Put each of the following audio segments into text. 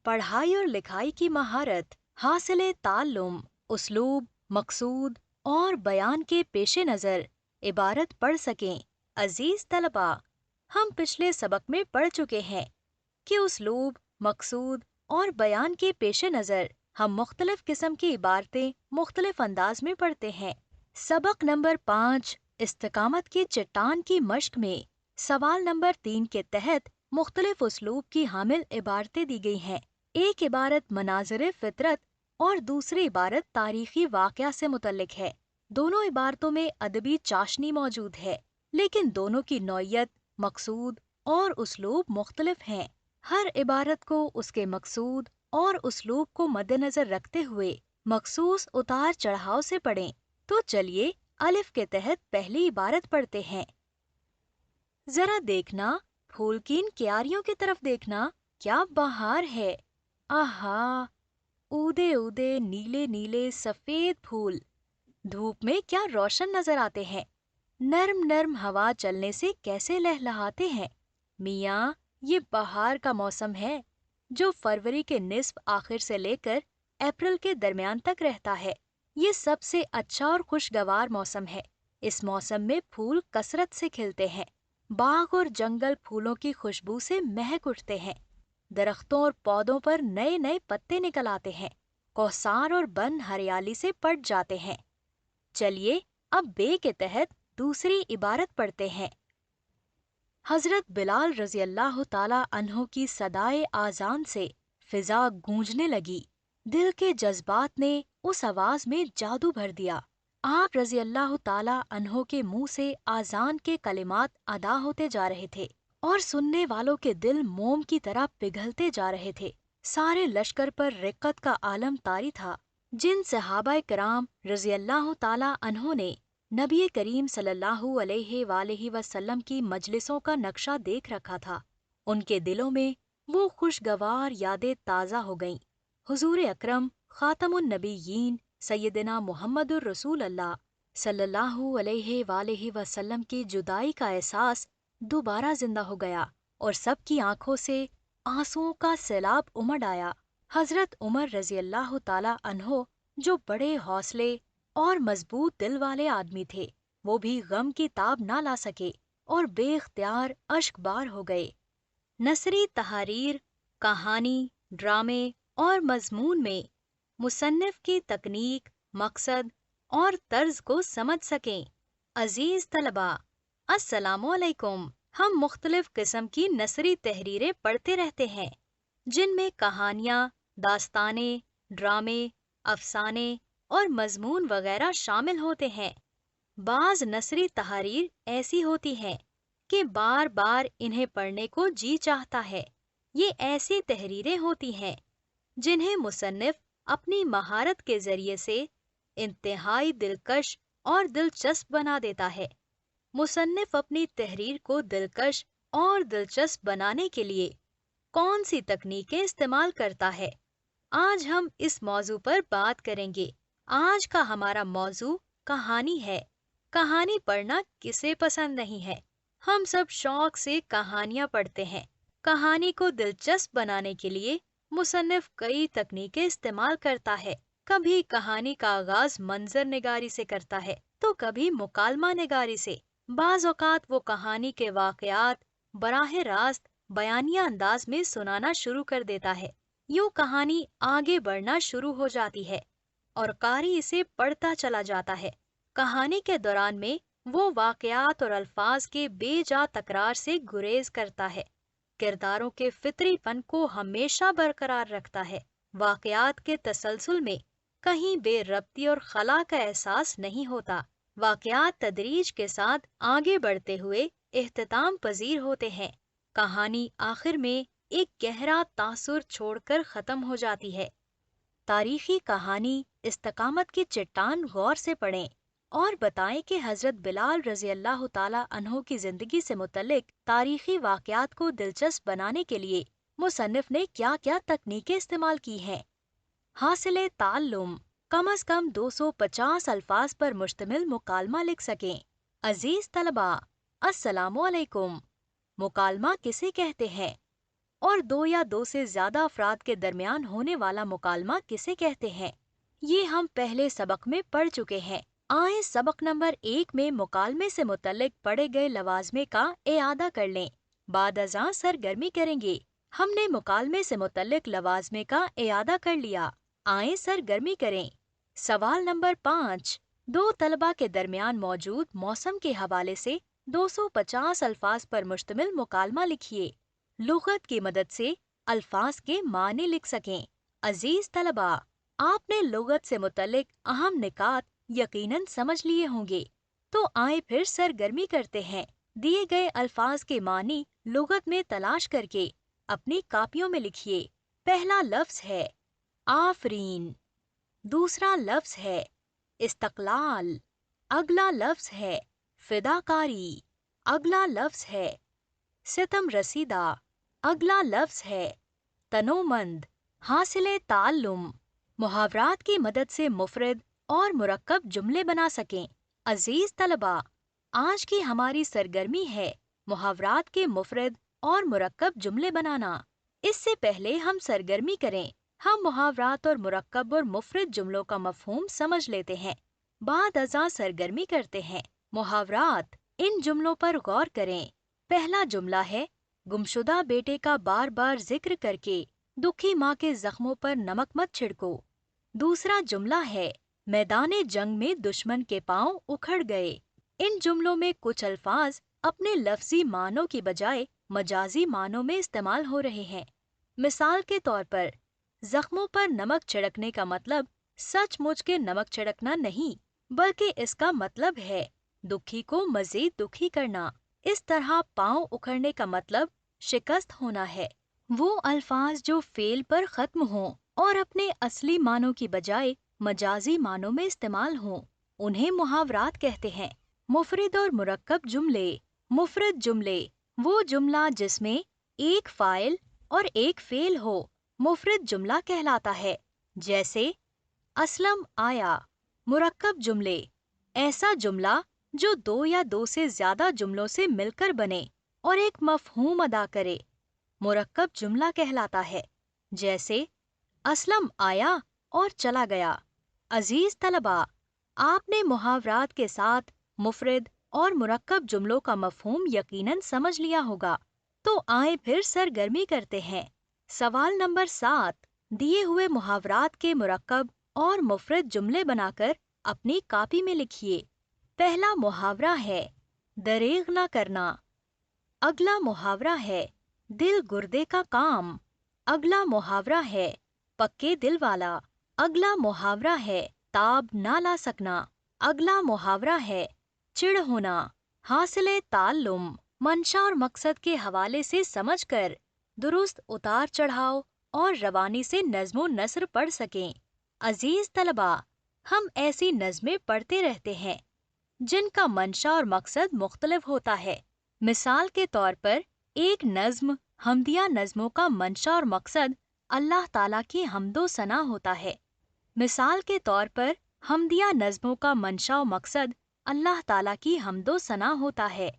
पढ़ाई और लिखाई की महारत, हासिले ताल्लुम, उसलूब, मकसूद और बयान के पेश नज़र इबारत पढ़ सकें। अजीज तलबा, हम पिछले सबक में पढ़ चुके हैं कि उसलूब, मकसूद और बयान के पेश नज़र हम मुख्तलिफ किस्म की इबारतें मुख्तलिफ अंदाज में पढ़ते हैं। सबक नंबर 5 इस्तिकामत की चट्टान की मश्क में सवाल नंबर 3 के तहत मुख्तलिफ उसलूब की हामिल इबारतें दी गई हैं। एक इबारत मनाज़िर फितरत और दूसरी इबारत तारीखी वाक़या से मुतल्लिक है। दोनों इबारतों में अदबी चाशनी मौजूद है, लेकिन दोनों की नौइयत, मकसूद और उसलूब मुख्तलिफ हैं। हर इबारत को उसके मकसूद और उसलूब को मद्देनजर रखते हुए मखसूस उतार चढ़ाव से पढ़ें। तो चलिए अलिफ के तहत पहली इबारत पढ़ते हैं। जरा देखना, फूल की इन क्यारियों की तरफ देखना, क्या बहार है। आहा, ऊदे ऊदे नीले नीले सफेद फूल धूप में क्या रोशन नजर आते हैं। नर्म नर्म हवा चलने से कैसे लहलहाते हैं। मियाँ, ये बहार का मौसम है जो फरवरी के निस्फ आखिर से लेकर अप्रैल के दरमियान तक रहता है। ये सबसे अच्छा और खुशगवार मौसम है। इस मौसम में फूल कसरत से खिलते हैं। बाग और जंगल फूलों की खुशबू से महक उठते हैं। दरख्तों और पौधों पर नए नए पत्ते निकल आते हैं। कौसार और बन हरियाली से पट जाते हैं। चलिए अब बे के तहत दूसरी इबारत पढ़ते हैं। हजरत बिलाल रजी अल्लाह ताला अन्हो की सदाए आजान से फिजा गूंजने लगी। दिल के जज्बात ने उस आवाज में जादू भर दिया। आप रजी अल्लाह ताला अन्हो के मुंह से आजान के कलिमात अदा होते जा रहे थे और सुनने वालों के दिल मोम की तरह पिघलते जा रहे थे। सारे लश्कर पर रिक्कत का आलम तारी था। जिन सहाबा कराम रजी अल्लाह ताला अन्हो ने नबी करीम सल्लल्लाहु अलैहि वसल्लम की मजलिसों का नक्शा देख रखा था, उनके दिलों में वो खुशगवार यादें ताज़ा हो गईं। हुजूर अकरम खातमुन नबीयीन सैयदना मुहम्मदुर रसूल अल्लाह सल्लल्लाहु अलैहि वसल्लम की जुदाई का एहसास दोबारा जिंदा हो गया और सबकी आंखों से आंसुओं का सैलाब उमड़ आया। हजरत उमर रजी अल्लाह ताला अन्हो, जो बड़े हौसले और मजबूत दिल वाले आदमी थे, वो भी गम की ताब ना ला सके और बेख्तियार अश्कबार हो गए। नसरी तहारीर, कहानी, ड्रामे और मजमून में मुसन्निफ की तकनीक, मकसद और तर्ज को समझ सकें। अजीज तलबा, अस्सलामु अलैकुम। हम मुख्तलिफ किस्म की नसरी तहरीरें पढ़ते रहते हैं, जिनमें कहानियाँ, दास्ताने, ड्रामे, अफसाने और मजमून वगैरह शामिल होते हैं। बाज नसरी तहारीर ऐसी होती हैं कि बार बार इन्हें पढ़ने को जी चाहता है। ये ऐसी तहरीरें होती हैं जिन्हें मुसन्निफ अपनी महारत के जरिए से इंतहाई दिलकश और दिलचस्प बना देता है। मुसन्निफ अपनी तहरीर को दिलकश और दिलचस्प बनाने के लिए कौन सी तकनीकें इस्तेमाल करता है, आज हम इस मौजू पर बात करेंगे। आज का हमारा मौजू कहानी है। कहानी पढ़ना किसे पसंद नहीं है। हम सब शौक से कहानियाँ पढ़ते हैं। कहानी को दिलचस्प बनाने के लिए मुसन्निफ कई तकनीकें इस्तेमाल करता है। कभी कहानी का आगाज मंजर निगारी से करता है तो कभी मुकालमा निगारी से। बाज़ औक़ात वो कहानी के वाक़यात बराह रास्त बयानिया अंदाज में सुनाना शुरू कर देता है। यूं कहानी आगे बढ़ना शुरू हो जाती है और कारी इसे पढ़ता चला जाता है। कहानी के दौरान में वो वाक़यात और अल्फाज के बेजा तकरार से गुरेज करता है। किरदारों के फितरीपन को हमेशा बरकरार रखता है। वाक़यात के तसलसल में कहीं बेरब्ती और खला का एहसास नहीं होता। वाक़यात तदरीज के साथ आगे बढ़ते हुए इख्तिताम पजीर होते हैं। कहानी आखिर में एक गहरा तासुर छोड़कर ख़त्म हो जाती है। तारीखी कहानी इस्तिकामत की चट्टान गौर से पढ़ें और बताएं कि हजरत बिलाल रजी अल्लाह ताला अन्हो की जिंदगी से मुतल्लिक तारीखी वाक़यात को दिलचस्प बनाने के लिए मुसन्निफ ने क्या क्या तकनीकें इस्तेमाल की हैं। हासिले ताल्लुम, कम अज कम 250 अल्फाज पर मुश्तमिल मुकालमा लिख सकें। अजीज तलबा, अस्सलामु अलैकुम। मुकालमा किसे कहते हैं? और दो या दो से ज्यादा अफराद के दरमियान होने वाला मुकालमा किसे कहते हैं? ये हम पहले सबक में पढ़ चुके हैं। आए सबक नंबर 1 में मुकालमे से मुतल्लिक पढ़े गए लवाज़मे का इआदा कर लें। बाद अज़ां सरगर्मी करेंगे। हमने मुकालमे से मुतल्लिक लवाज़मे का इआदा कर लिया। आए सरगर्मी करें। सवाल नंबर 5, दो तलबा के दरमियान मौजूद मौसम के हवाले से 250 अल्फाज पर मुश्तमिल मुकालमा लिखिए। लुग़त की मदद से अल्फाज के मानी लिख सकें। अजीज तलबा, आपने लुग़त से मुतल्लिक अहम निकात यकीनन समझ लिए होंगे। तो आए फिर सरगर्मी करते हैं। दिए गए अल्फाज के मानी लुग़त में तलाश करके अपनी कापियों में लिखिए। पहला लफ्ज़ है आफरीन, दूसरा लफ्ज़ है इस्तक़लाल, अगला लफ्ज़ है फ़िदाकारी, अगला लफ्ज़ है सितम रसीदा, अगला लफ्ज़ है तनोमंद। हासिले ताल्लुम, मुहावरात की मदद से मुफरद और मुरक्कब जुमले बना सकें। अजीज तलबा, आज की हमारी सरगर्मी है मुहावरात के मुफरद और मुरक्कब जुमले बनाना। इससे पहले हम सरगर्मी करें, हम मुहावरात और मुरक्कब और मुफरद जुमलों का मफहूम समझ लेते हैं। बाद अज़ां सरगर्मी करते हैं। मुहावरात, इन जुमलों पर गौर करें। पहला जुमला है गुमशुदा बेटे का बार बार जिक्र करके दुखी माँ के जख्मों पर नमक मत छिड़को। दूसरा जुमला है मैदाने जंग में दुश्मन के पांव उखड़ गए। इन जुमलों में कुछ अल्फाज अपने लफ्जी मानों की बजाय मजाजी मानों में इस्तेमाल हो रहे हैं। मिसाल के तौर पर, जख्मों पर नमक छिड़कने का मतलब सचमुच के नमक छिड़कना नहीं, बल्कि इसका मतलब है दुखी को मजीद दुखी करना। इस तरह पांव उखड़ने का मतलब शिकस्त होना है। वो अल्फाज जो फेल पर खत्म हों और अपने असली मानों की बजाय मजाजी मानों में इस्तेमाल हों, उन्हें मुहावरात कहते हैं। मुफरद और मुरक्कब जुमले। मुफरद जुमले, वो जुमला जिसमें एक फ़ाइल और एक फेल हो, मुफरद जुमला कहलाता है। जैसे असलम आया। मुरक्कब जुमले, ऐसा जुमला जो दो या दो से ज्यादा जुमलों से मिलकर बने और एक मफहूम अदा करे, मुरक्कब जुमला कहलाता है। जैसे असलम आया और चला गया। अजीज तलबा, आपने मुहावरात के साथ मुफरद और मुरक्कब जुमलों का मफहूम यकीनन समझ लिया होगा। तो आए फिर सरगर्मी करते हैं। सवाल नंबर 7, दिए हुए मुहावरात के मुरक्कब और मुफरद जुमले बनाकर अपनी कापी में लिखिए। पहला मुहावरा है दरेग ना करना। अगला मुहावरा है दिल गुर्दे का काम। अगला मुहावरा है पक्के दिल वाला। अगला मुहावरा है ताब ना ला सकना। अगला मुहावरा है चिढ़ होना। हासिले ताल्लुम, मंशा और मकसद के हवाले से समझकर दुरुस्त उतार चढ़ाव और रवानी से नज़्मो नस्र पढ़ सकें। अजीज तलबा, हम ऐसी नज़में पढ़ते रहते हैं जिनका मंशा और मकसद मुख्तलिफ होता है। मिसाल के तौर पर, एक नज़्म हमदिया नज़्मों का मंशा और मकसद अल्लाह ताला की हम्दो सना होता है। मिसाल के तौर पर, हमदिया नज़्मों का मंशा और मकसद अल्लाह ताला की हम्दो सना होता है।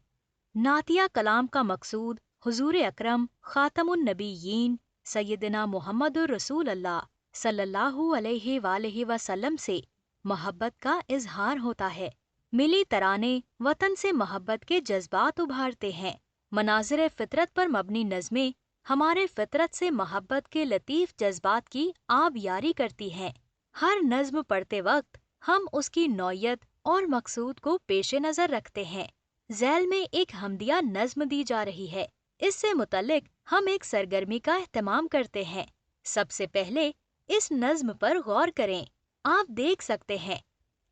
नातिया कलाम का मकसूद हुजूर अकरम ख़ातमुन नबिय्यीन सय्यदना मुहम्मदुर रसूलुल्लाह सल्लल्लाहु अलैहि वसल्लम से मोहब्बत का इजहार होता है। मिली तराने वतन से मोहब्बत के जज्बात उभारते हैं। मनाज़िर फ़ितरत पर मबनी नज़में हमारे फ़ितरत से मोहब्बत के लतीफ़ जज्बात की आबियारी करती हैं। हर नज़्म पढ़ते वक्त हम उसकी नौयत और मकसूद को पेश नज़र रखते हैं। ज़ैल में एक हमदिया नज़्म दी जा रही है। इससे मुतल्लिक हम एक सरगर्मी का एहतमाम करते हैं। सबसे पहले इस नज़्म पर गौर करें। आप देख सकते हैं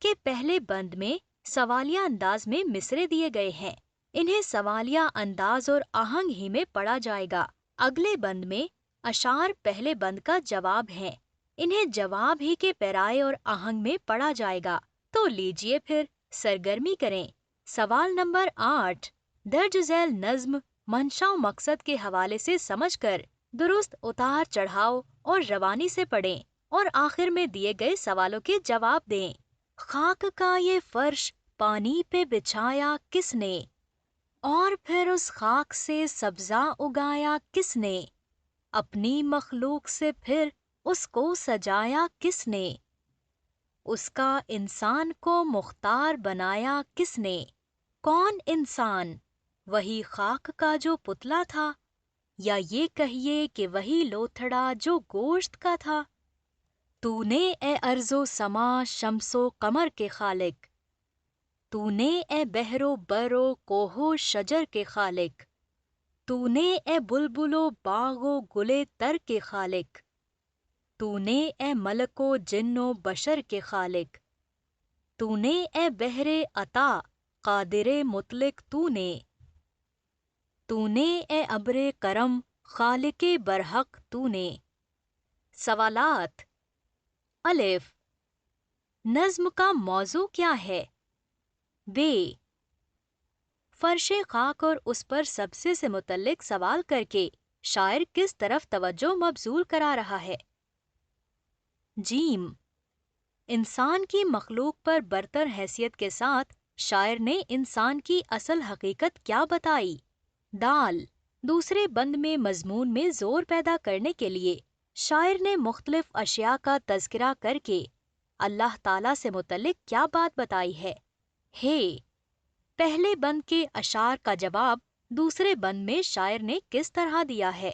कि पहले बंद में सवालिया अंदाज में मिसरे दिए गए हैं। इन्हें सवालिया अंदाज और आहंग ही में पढ़ा जाएगा। अगले बंद में अशार पहले बंद का जवाब है। इन्हें जवाब ही के पैराए और आहंग में पढ़ा जाएगा। तो लीजिए फिर सरगर्मी करें। सवाल नंबर 8, दर्ज झैल नज़्म मंशा और मकसद के हवाले से समझकर दुरुस्त उतार चढ़ाव और रवानी से पढ़ें और आखिर में दिए गए सवालों के जवाब दें। खाक का ये फर्श पानी पे बिछाया किसने, और फिर उस खाक से सब्जा उगाया किसने। اپنی مخلوق سے پھر اس کو سجایا کس نے؟ اس کا انسان کو مختار بنایا کس نے؟ کون انسان؟ وہی خاک کا جو پتلا تھا، یا یہ کہیے کہ وہی لوتھڑا جو گوشت کا تھا؟ تو نے اے ارض و سما شمس و قمر کے خالق، تو نے اے بحر و بر و کوہ و شجر کے خالق، تو نے اے بلبل و باغ و گلے تر کے خالق، تو نے اے ملک و جن و بشر کے خالق، تو نے اے بحر عطا قادر مطلق تو نے اے ابر کرم خالق برحق تو نے۔ سوالات: الف، نظم کا موضوع کیا ہے؟ ب، فرش خاک اور اس پر سبزے سے متعلق سوال کر کے شاعر کس طرف توجہ مبذول کرا رہا ہے؟ جیم، انسان کی مخلوق پر برتر حیثیت کے ساتھ شاعر نے انسان کی اصل حقیقت کیا بتائی؟ دال، دوسرے بند میں مضمون میں زور پیدا کرنے کے لیے شاعر نے مختلف اشیاء کا تذکرہ کر کے اللہ تعالیٰ سے متعلق کیا بات بتائی ہے؟ پہلے بند کے اشعار کا جواب دوسرے بند میں شاعر نے کس طرح دیا ہے؟